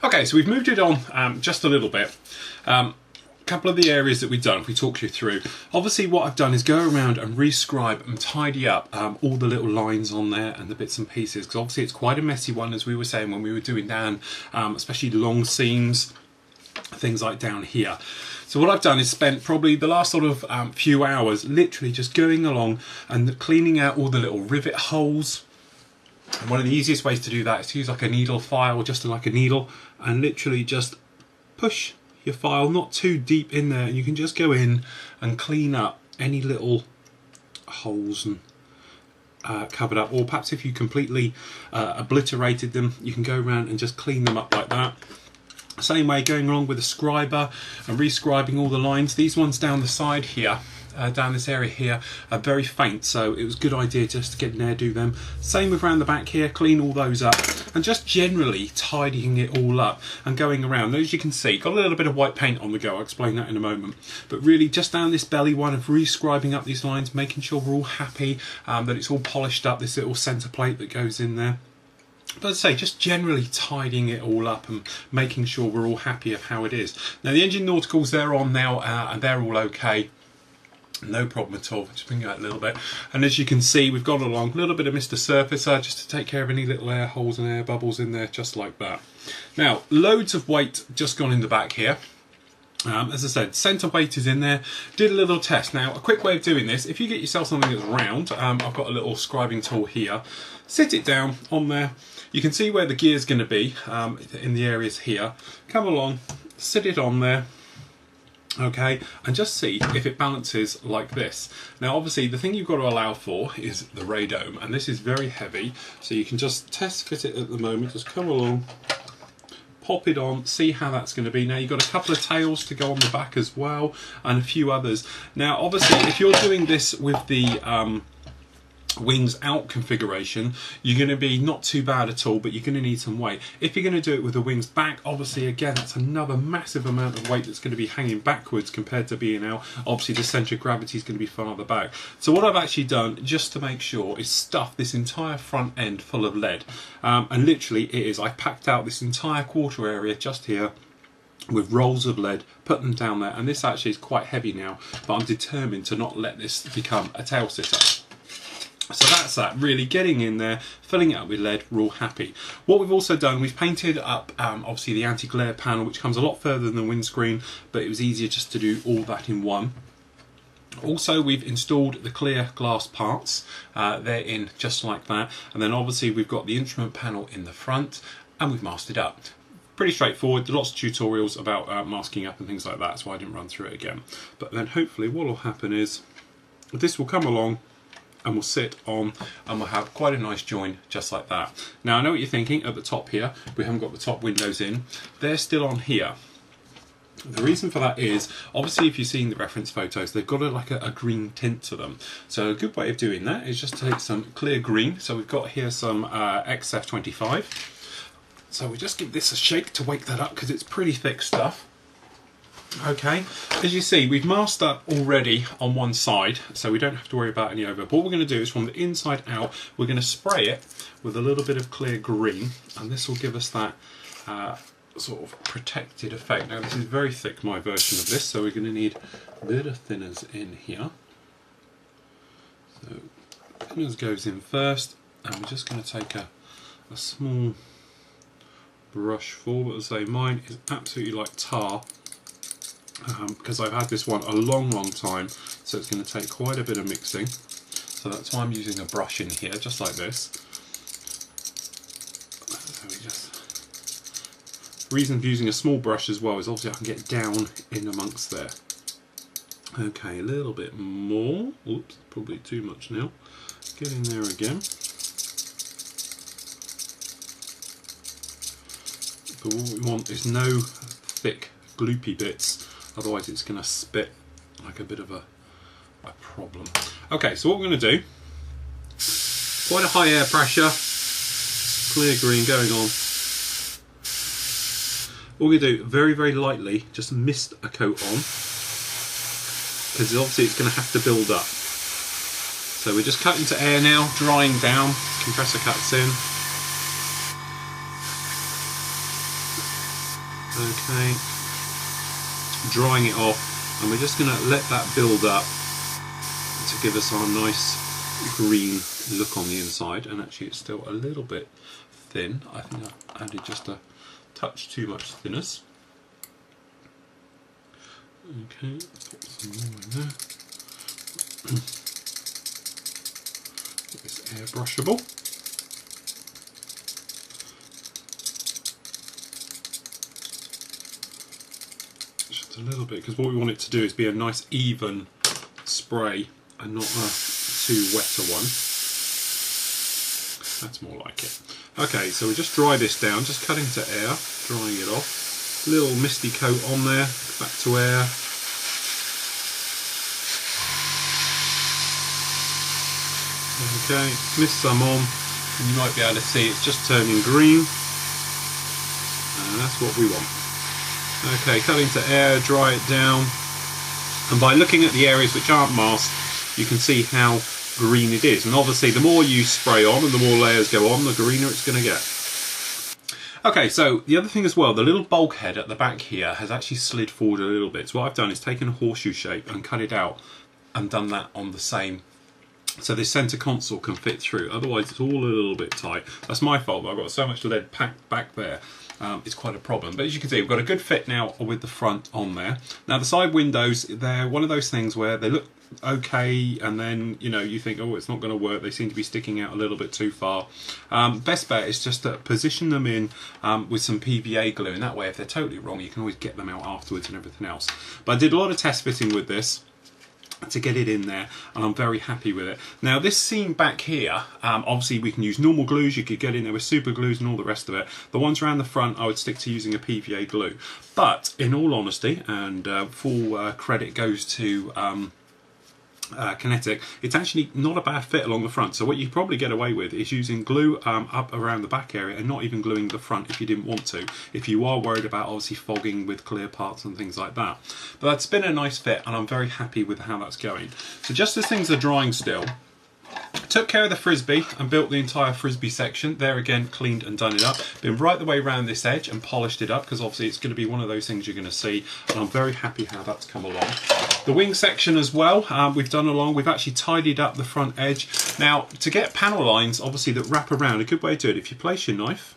Okay, so we've moved it on just a little bit. Couple of the areas that we've done, if we talk you through. Obviously what I've done is go around and rescribe and tidy up all the little lines on there and the bits and pieces, because obviously it's quite a messy one, as we were saying when we were doing down, especially long seams, things like down here. So what I've done is spent probably the last sort of few hours literally just going along and cleaning out all the little rivet holes. And one of the easiest ways to do that is to use like a needle file, just like a needle, and literally just push your file not too deep in there, and you can just go in and clean up any little holes and covered up, or perhaps if you completely obliterated them, you can go around and just clean them up like that. Same way going along with a scriber and rescribing all the lines. These ones down the side here, down this area here, are very faint, so it was a good idea just to get in there, do them. Same with around the back here, clean all those up, and just generally tidying it all up and going around. As you can see, got a little bit of white paint on the go, I'll explain that in a moment, but really just down this belly one of rescribing up these lines, making sure we're all happy, that it's all polished up, this little centre plate that goes in there. But as I say, just generally tidying it all up and making sure we're all happy of how it is. Now the engine nauticals, they're on now, and they're all okay. No problem at all. Just bring it out a little bit, and as you can see, we've gone along a little bit of Mr. Surfacer just to take care of any little air holes and air bubbles in there, just like that. Now loads of weight just gone in the back here. As I said, centre weight is in there. Did a little test. Now a quick way of doing this, if you get yourself something that's round, I've got a little scribing tool here, sit it down on there, you can see where the gear is going to be in the areas here. Come along, sit it on there, okay, and just see if it balances like this. Now obviously the thing you've got to allow for is the radome, and this is very heavy, so you can just test fit it at the moment. Just come along, pop it on, see how that's going to be. Now you've got a couple of tails to go on the back as well, and a few others. Now obviously if you're doing this with the wings out configuration, you're going to be not too bad at all, but you're going to need some weight. If you're going to do it with the wings back, obviously again that's another massive amount of weight that's going to be hanging backwards compared to being out. Obviously the centre of gravity is going to be farther back. So what I've actually done, just to make sure, is stuff this entire front end full of lead, and literally it is, I packed out this entire quarter area just here with rolls of lead, put them down there, and this actually is quite heavy now, but I'm determined to not let this become a tail sitter. So that's that, really getting in there, filling it up with lead, we're all happy. What we've also done, we've painted up obviously the anti-glare panel, which comes a lot further than the windscreen, but it was easier just to do all that in one. Also we've installed the clear glass parts, they're in just like that, and then obviously we've got the instrument panel in the front, and we've masked it up. Pretty straightforward, lots of tutorials about masking up and things like that, so I didn't run through it again. But then hopefully what will happen is, this will come along, and we'll sit on, and we'll have quite a nice join just like that. Now I know what you're thinking, at the top here, we haven't got the top windows in, they're still on here. The reason for that is, obviously if you've seen the reference photos, they've got a green tint to them. So a good way of doing that is just to take some clear green. So we've got here some XF25. So we just give this a shake to wake that up, because it's pretty thick stuff. Okay, as you see, we've masked up already on one side, so we don't have to worry about any over. But what we're going to do is, from the inside out, we're going to spray it with a little bit of clear green, and this will give us that sort of protected effect. Now this is very thick, my version of this, so we're going to need a bit of thinners in here. So thinners goes in first, and we're just going to take a small brush forward. As I say, mine is absolutely like tar, because I've had this one a long time, so it's going to take quite a bit of mixing. So that's why I'm using a brush in here, just like this. So we just, the reason for using a small brush as well is obviously I can get down in amongst there. Okay, a little bit more. Oops, probably too much now. Get in there again. But what we want is no thick gloopy bits, otherwise it's going to spit like a bit of a problem. Okay, so what we're going to do, quite a high air pressure, clear green going on. What we're going to do, very lightly, just mist a coat on, because obviously it's going to have to build up. So we're just cutting to air now, drying down, compressor cuts in. Okay, drying it off, and we're just going to let that build up to give us our nice green look on the inside. And actually it's still a little bit thin. I think I added just a touch too much thinness. Okay, put some more in there. It's airbrushable. Just a little bit, because what we want it to do is be a nice even spray and not a too wetter one. That's more like it. Okay, so we just dry this down, just cutting to air, drying it off. Little misty coat on there, back to air. Okay, mist some on, and you might be able to see it's just turning green, and that's what we want. Okay, cutting to air, dry it down, and by looking at the areas which aren't masked, you can see how green it is. And obviously the more you spray on and the more layers go on, the greener it's going to get. Okay, so the other thing as well, the little bulkhead at the back here has actually slid forward a little bit. So what I've done is taken a horseshoe shape and cut it out and done that on the same, so this centre console can fit through. Otherwise it's all a little bit tight. That's my fault, but I've got so much lead packed back there. It's quite a problem. But as you can see, we've got a good fit now with the front on there. Now the side windows, they're one of those things where they look okay, and then you think, oh, it's not going to work. They seem to be sticking out a little bit too far. Best bet is just to position them in with some PVA glue, and that way if they're totally wrong you can always get them out afterwards and everything else. But I did a lot of test fitting with this to get it in there, and I'm very happy with it. Now this seam back here, obviously we can use normal glues, you could get in there with super glues and all the rest of it. The ones around the front I would stick to using a PVA glue. But in all honesty, and full credit goes to Kinetic, it's actually not a bad fit along the front. So what you probably get away with is using glue up around the back area and not even gluing the front if you didn't want to, if you are worried about obviously fogging with clear parts and things like that. But that's been a nice fit, and I'm very happy with how that's going. So just as things are drying still, took care of the frisbee and built the entire frisbee section. There again, cleaned and done it up. Been right the way around this edge and polished it up, because obviously it's going to be one of those things you're going to see, and I'm very happy how that's come along. The wing section as well, we've done along. We've actually tidied up the front edge. Now, to get panel lines, obviously, that wrap around, a good way to do it, if you place your knife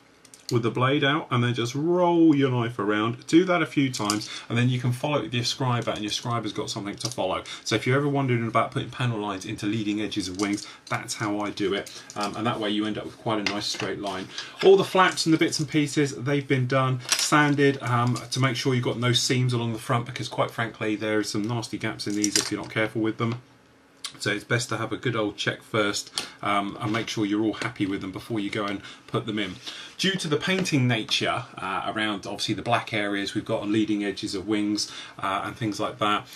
with the blade out and then just roll your knife around, do that a few times, and then you can follow it with your scriber, and your scriber's got something to follow. So if you're ever wondering about putting panel lines into leading edges of wings, that's how I do it, and that way you end up with quite a nice straight line. All the flaps and the bits and pieces, they've been done, sanded, to make sure you've got no seams along the front, because quite frankly there are some nasty gaps in these if you're not careful with them. So it's best to have a good old check first, and make sure you're all happy with them before you go and put them in. Due to the painting nature around obviously the black areas we've got on leading edges of wings and things like that,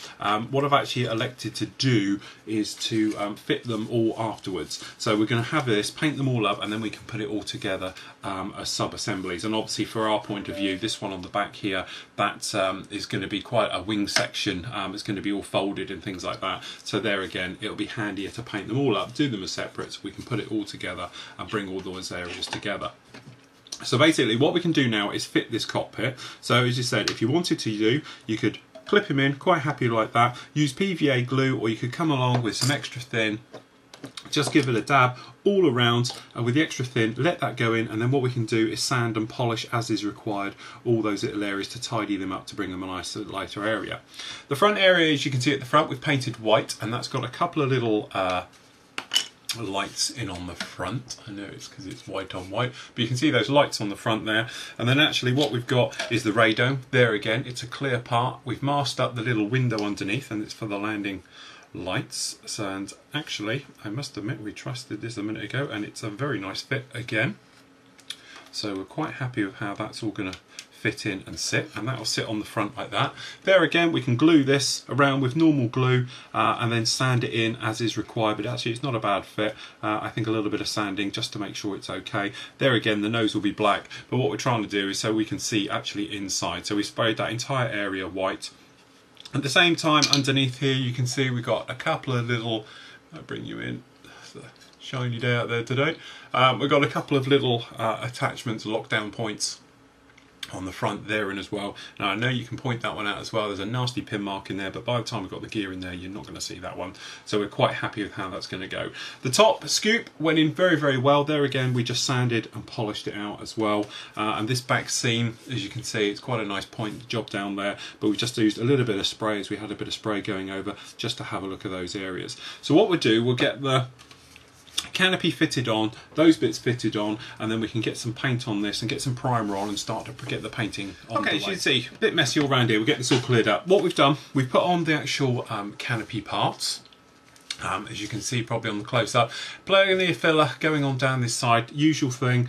what I've actually elected to do is to fit them all afterwards. So we're going to have this, paint them all up, and then we can put it all together as sub-assemblies. And obviously for our point of view, this one on the back here, that is going to be quite a wing section. It's going to be all folded and things like that. So there again, it'll be handier to paint them all up, do them as separate, so we can put it all together and bring all those areas together. So basically what we can do now is fit this cockpit. So as you said, if you wanted to do, you could clip him in, quite happy like that, use PVA glue, or you could come along with some extra thin, just give it a dab all around, and with the extra thin, let that go in, and then what we can do is sand and polish as is required all those little areas to tidy them up, to bring them a nice lighter area. The front area, as you can see at the front, we've painted white, and that's got a couple of little lights in on the front. I know it's because it's white on white, but you can see those lights on the front there. And then actually what we've got is the radome. There again, it's a clear part. We've masked up the little window underneath, and it's for the landing lights. So, and actually I must admit we trusted this a minute ago, and it's a very nice fit again. So we're quite happy with how that's all going to fit in and sit, and that will sit on the front like that. There again, we can glue this around with normal glue and then sand it in as is required, but actually it's not a bad fit. I think a little bit of sanding just to make sure it's okay. There again, the nose will be black, but what we're trying to do is so we can see actually inside. So we sprayed that entire area white. At the same time, underneath here you can see we've got a couple of little, I'll bring you in, it's a shiny day out there today. We've got a couple of little attachments, lockdown points on the front there in as well. Now I know you can point that one out as well. There's a nasty pin mark in there, but by the time we've got the gear in there, you're not going to see that one. So we're quite happy with how that's going to go. The top scoop went in very, very well. There again, we just sanded and polished it out as well. And this back seam, as you can see, it's quite a nice point job down there, but we just used a little bit of spray, as we had a bit of spray going over, just to have a look at those areas. So what we'll do, we'll get the canopy fitted on, those bits fitted on, and then we can get some paint on this and get some primer on and start to get the painting on. Okay, as you can see, a bit messy all around here. We'll get this all cleared up. What we've done, we've put on the actual canopy parts. As you can see probably on the close-up, blowing the filler going on down this side, usual thing.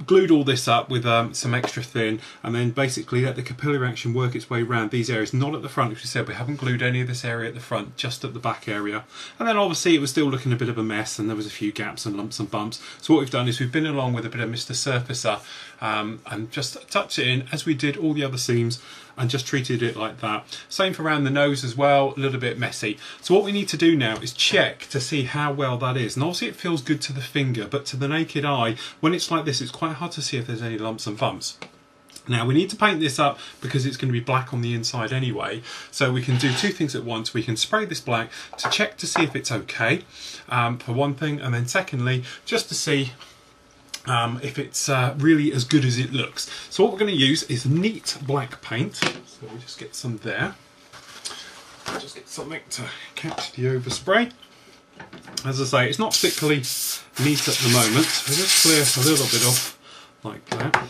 Glued all this up with some extra thin, and then basically let the capillary action work its way around these areas, not at the front, as we said. We haven't glued any of this area at the front, just at the back area. And then obviously it was still looking a bit of a mess, and there was a few gaps and lumps and bumps. So what we've done is we've been along with a bit of Mr. Surfacer and just touch it in as we did all the other seams, and just treated it like that. Same for around the nose as well, a little bit messy. So what we need to do now is check to see how well that is. And obviously it feels good to the finger, but to the naked eye, when it's like this, it's quite hard to see if there's any lumps and bumps. Now we need to paint this up because it's going to be black on the inside anyway. So we can do two things at once. We can spray this black to check to see if it's okay, for one thing, and then secondly, just to see if it's really as good as it looks. So what we're going to use is neat black paint. So we just get some there. Just get something to catch the overspray. As I say, it's not particularly neat at the moment. So we'll just clear a little bit off like that.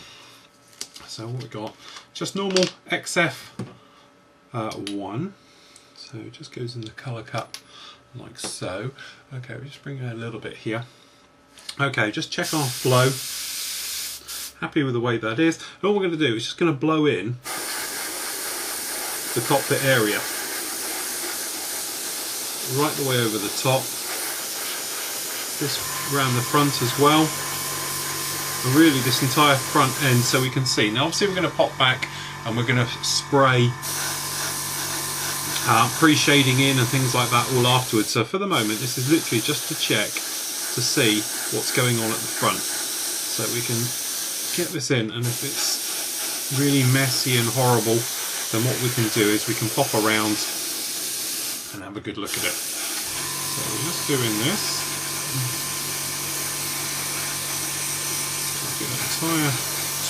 So what we've got, just normal XF1. So it just goes in the colour cup like so. Okay, we just bring it a little bit here. Okay, just check our flow. Happy with the way that is. And all we're going to do is just going to blow in the cockpit area. Right the way over the top. This around the front as well. And really this entire front end so we can see. Now obviously we're going to pop back and we're going to spray pre-shading in and things like that all afterwards. So for the moment this is literally just to check to see what's going on at the front, so we can get this in, and if it's really messy and horrible, then what we can do is we can pop around and have a good look at it. So we're just doing this, the entire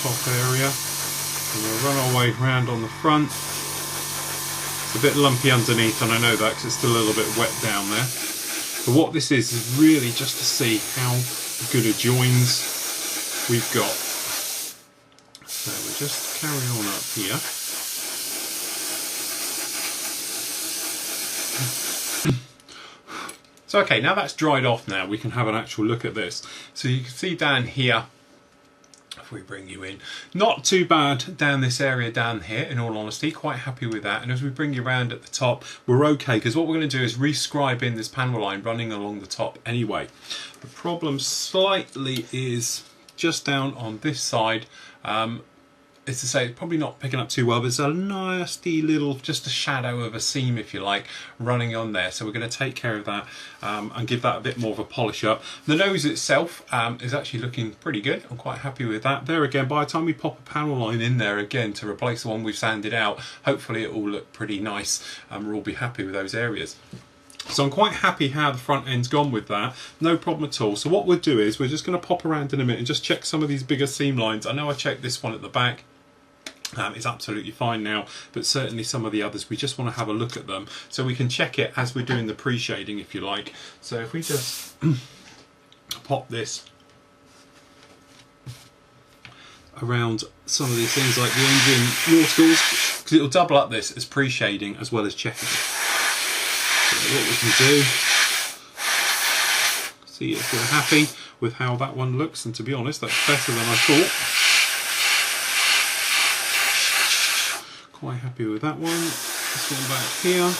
top area, and we'll run our way around on the front. It's a bit lumpy underneath, and I know that because it's still a little bit wet down there. But what this is really just to see how good a joins we've got. So we'll just carry on up here. So okay, now that's dried off now, we can have an actual look at this. So you can see down here, if we bring you in, not too bad down this area down here, in all honesty, quite happy with that. And as we bring you around at the top, we're okay, because what we're going to do is rescribe in this panel line running along the top anyway. The problem slightly is just down on this side. It's to say, it's probably not picking up too well, but there's a nasty little, just a shadow of a seam, if you like, running on there. So we're going to take care of that and give that a bit more of a polish up. The nose itself is actually looking pretty good. I'm quite happy with that. There again, by the time we pop a panel line in there again to replace the one we've sanded out, hopefully it will look pretty nice and we'll all be happy with those areas. So I'm quite happy how the front end's gone with that, no problem at all. So what we'll do is we're just going to pop around in a minute and just check some of these bigger seam lines. I know I checked this one at the back. It's absolutely fine now, but certainly some of the others we just want to have a look at them so we can check it as we're doing the pre-shading, if you like. So if we just pop this around some of these things like the engine nauticals, because it'll double up this as pre-shading as well as checking. So what we can do, see if we're happy with how that one looks, and to be honest that's better than I thought. Quite happy with that one. This one back here.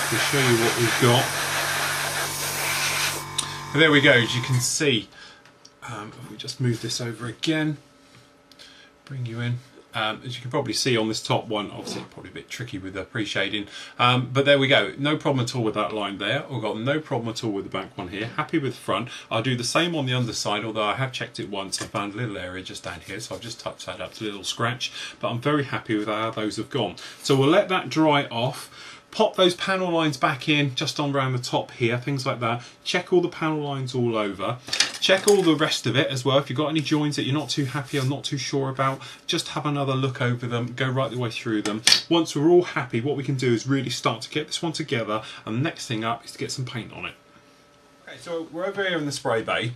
To show you what we've got. And there we go, as you can see. If we just move this over again, bring you in. as you can probably see on this top one, obviously probably a bit tricky with the pre-shading, but there we go, no problem at all with that line there. I've got no problem at all with the back one here, happy with the front. I'll do the same on the underside, although I have checked it once. I found a little area just down here, so I've just touched that up to a little scratch, but I'm very happy with how those have gone. So we'll let that dry off. Pop those panel lines back in just on around the top here, things like that. Check all the panel lines all over. Check all the rest of it as well. If you've got any joins that you're not too happy or not too sure about, just have another look over them, go right the way through them. Once we're all happy, what we can do is really start to get this one together, and the next thing up is to get some paint on it. Okay, so we're over here in the spray bay.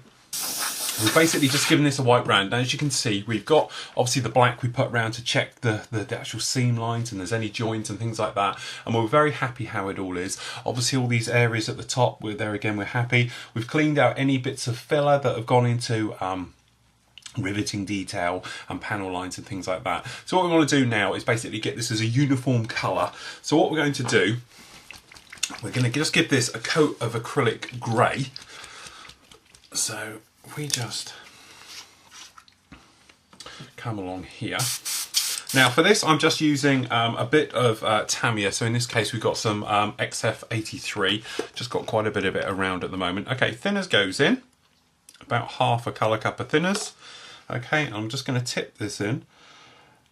We've basically just given this a wipe round. Now, as you can see, we've got obviously the black we put around to check the actual seam lines and there's any joints and things like that. And we're very happy how it all is. Obviously, all these areas at the top, we're there again, we're happy. We've cleaned out any bits of filler that have gone into riveting detail and panel lines and things like that. So what we want to do now is basically get this as a uniform colour. So what we're going to do, we're going to just give this a coat of acrylic grey. So we just come along here. Now for this I'm just using a bit of Tamiya, so in this case we've got some XF83, just got quite a bit of it around at the moment. Okay, thinners goes in, about half a colour cup of thinners. Okay, I'm just going to tip this in,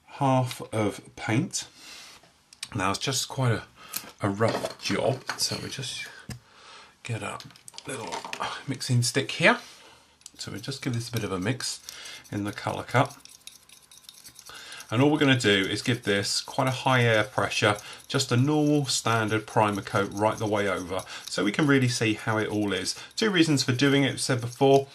half of paint. Now it's just quite a rough job, so we just get a little mixing stick here. So we just give this a bit of a mix in the colour cup. And all we're going to do is give this quite a high air pressure, just a normal standard primer coat right the way over, so we can really see how it all is. Two reasons for doing it, I've said before.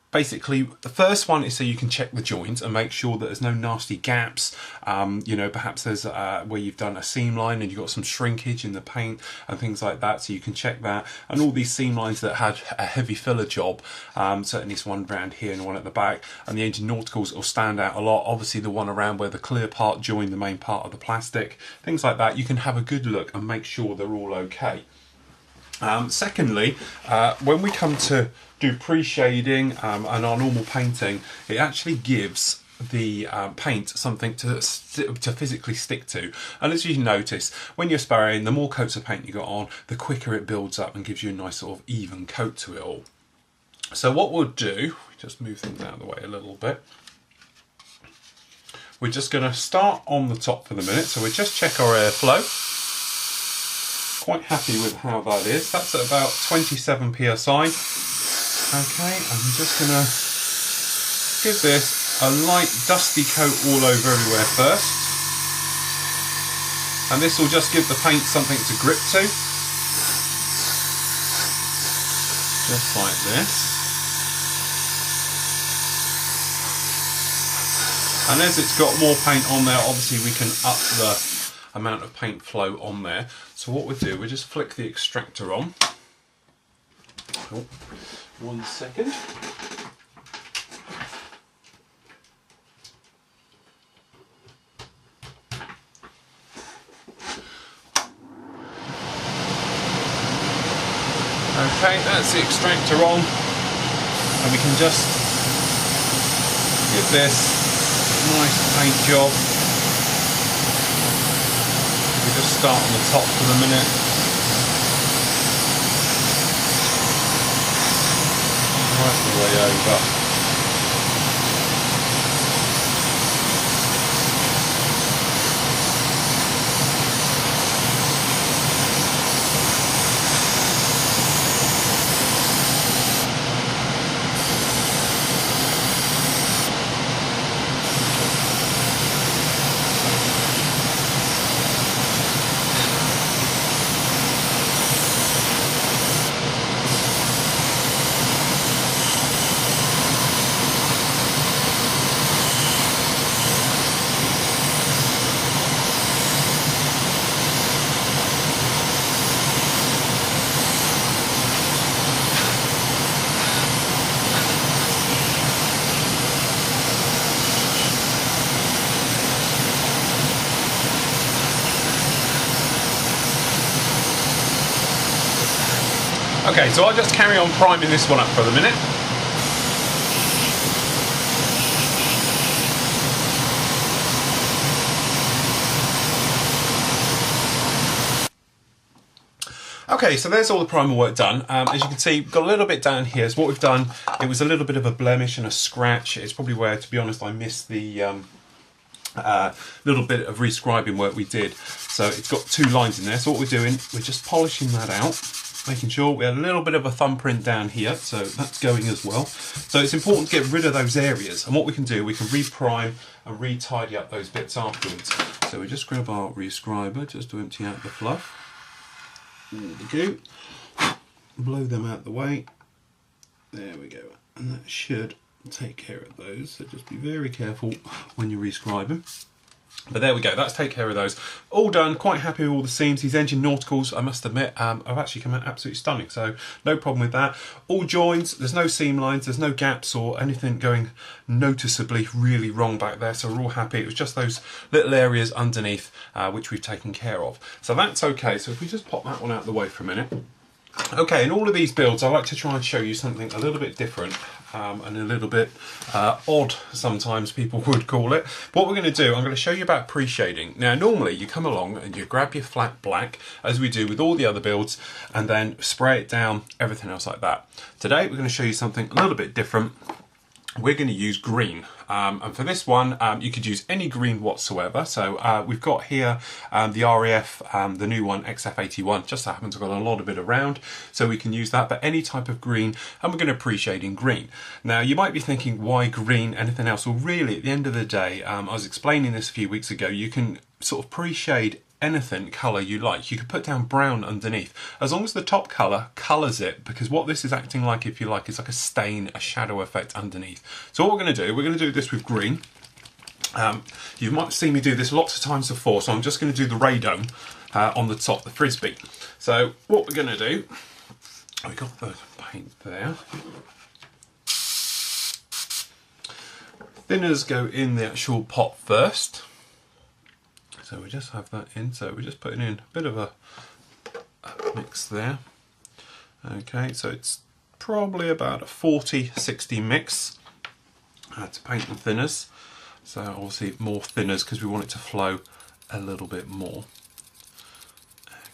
Basically, the first one is so you can check the joint and make sure that there's no nasty gaps. You know, perhaps there's where you've done a seam line and you've got some shrinkage in the paint and things like that, so you can check that. And all these seam lines that had a heavy filler job, certainly this one around here and one at the back, and the engine nauticals will stand out a lot. Obviously the one around where the clear part joined the main part of the plastic, things like that, you can have a good look and make sure they're all okay. Secondly, when we come to do pre-shading and our normal painting, it actually gives the paint something to physically stick to. And as you notice, when you're spraying, the more coats of paint you got on, the quicker it builds up and gives you a nice sort of even coat to it all. So what we'll do, just move things out of the way a little bit. We're just going to start on the top for the minute, so we'll just check our airflow. Quite happy with how that is. That's at about 27 psi. Okay, I'm just going to give this a light dusty coat all over everywhere first. And this will just give the paint something to grip to. Just like this. And as it's got more paint on there, obviously we can up the amount of paint flow on there. So what we'll do, we'll just flick the extractor on. Oh, 1 second. Okay, that's the extractor on, and we can just give this a nice paint job. We just start on the top for the minute. Right the way over. Okay, so I'll just carry on priming this one up for the minute. Okay, so there's all the primer work done. As you can see, we've got a little bit down here. So what we've done, it was a little bit of a blemish and a scratch. It's probably where, to be honest, I missed the little bit of rescribing work we did. So it's got 2 lines in there. So what we're doing, we're just polishing that out, making sure we had a little bit of a thumbprint down here. So that's going as well. So it's important to get rid of those areas. And what we can do, we can re-prime and re-tidy up those bits afterwards. So we just grab our rescriber just to empty out the fluff. There we go. Blow them out the way. There we go. And that should take care of those. So just be very careful when you rescribe them. But there we go, that's take care of those. All done, quite happy with all the seams. These engine nauticals, I must admit, have actually come out absolutely stunning. So no problem with that. All joins, there's no seam lines, there's no gaps or anything going noticeably really wrong back there. So we're all happy. It was just those little areas underneath which we've taken care of. So that's okay. So if we just pop that one out of the way for a minute. Okay, in all of these builds, I like to try and show you something a little bit different and a little bit odd, sometimes people would call it. What we're going to do, I'm going to show you about pre-shading. Now, normally you come along and you grab your flat black, as we do with all the other builds, and then spray it down, everything else like that. Today, we're going to show you something a little bit different. We're going to use green. And for this one, you could use any green whatsoever. So we've got here the RAF, the new one, XF81, just so happens I've got a lot of it around, so we can use that, but any type of green, and we're going to pre-shade in green. Now, you might be thinking, why green, anything else? Well, really, at the end of the day, I was explaining this a few weeks ago, you can sort of pre-shade anything colour you like. You could put down brown underneath, as long as the top colour colours it, because what this is acting like, if you like, is like a stain, a shadow effect underneath. So what we're going to do this with green. You might have seen me do this lots of times before, so I'm just going to do the radome on the top, the frisbee. So what we're going to do, we got the paint there. Thinners go in the actual pot first. So we just have that in, so we're just putting in a bit of a mix there. Okay, so it's probably about a 40-60 mix to paint the thinners. So obviously more thinners because we want it to flow a little bit more.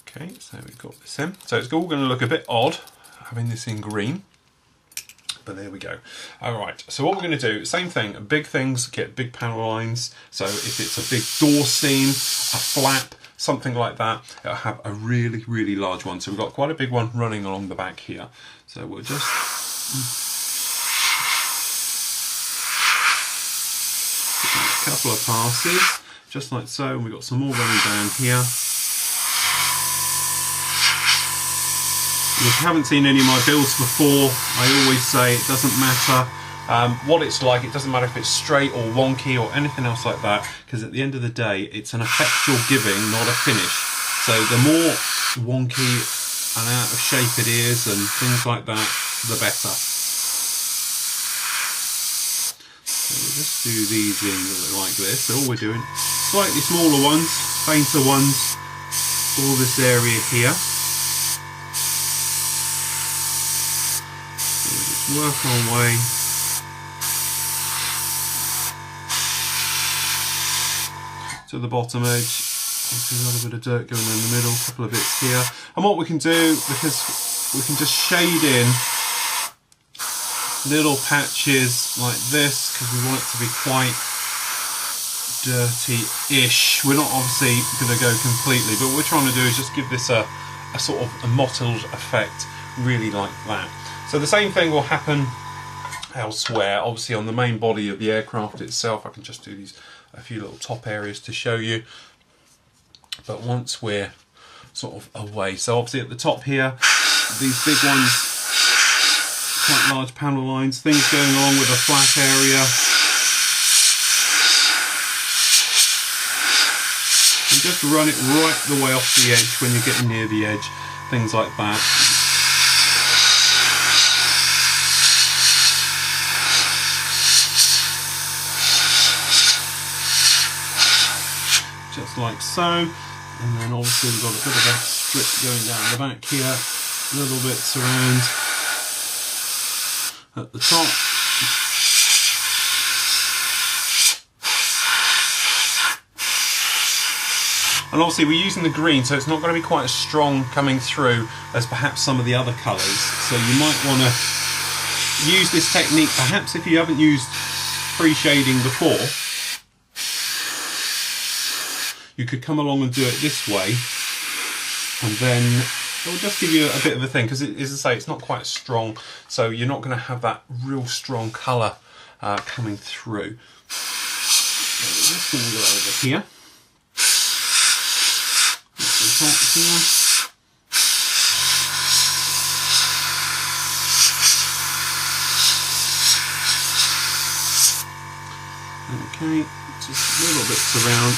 Okay, so we've got this in. So it's all going to look a bit odd having this in green. But there we go. All right, so what we're going to do, same thing, big things get big panel lines. So if it's a big door seam, a flap, something like that, it'll have a really, really large one. So we've got quite a big one running along the back here. So we'll just a couple of passes, just like so, and we've got some more running down here. If you haven't seen any of my builds before, I always say it doesn't matter what it's like, it doesn't matter if it's straight or wonky or anything else like that, because at the end of the day, it's an effect you're giving, not a finish. So the more wonky and out of shape it is and things like that, the better. So we'll just do these in like this. So all we're doing, slightly smaller ones, fainter ones, all this area here. Work our way to the bottom edge. Obviously a little bit of dirt going in the middle, a couple of bits here. And what we can do, because we can just shade in little patches like this, because we want it to be quite dirty-ish. We're not obviously going to go completely, but what we're trying to do is just give this a sort of a mottled effect, really like that. So the same thing will happen elsewhere, obviously on the main body of the aircraft itself. I can just do these a few little top areas to show you. But once we're sort of away, so obviously at the top here, these big ones, quite large panel lines, things going along with a flat area. And just run it right the way off the edge when you're getting near the edge, things like that. Just like so, and then obviously we've got a bit of a strip going down the back here, little bits around at the top. And obviously we're using the green, so it's not going to be quite as strong coming through as perhaps some of the other colours. So you might want to use this technique, perhaps if you haven't used pre-shading before. You could come along and do it this way, and then it will just give you a bit of a thing, because as I say, it's not quite strong, so you're not going to have that real strong colour coming through. So we're just going to go over here. Okay, just little bits around.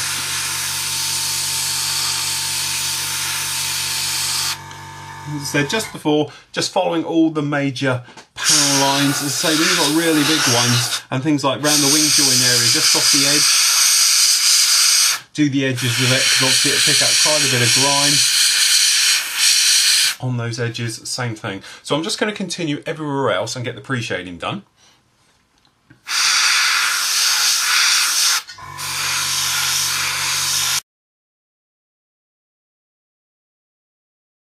As I said just before, just following all the major panel lines. As I say, when you've got really big ones and things like around the wing join area, just off the edge, do the edges with it, because obviously it'll pick up quite a bit of grime on those edges. Same thing. So I'm just going to continue everywhere else and get the pre-shading done.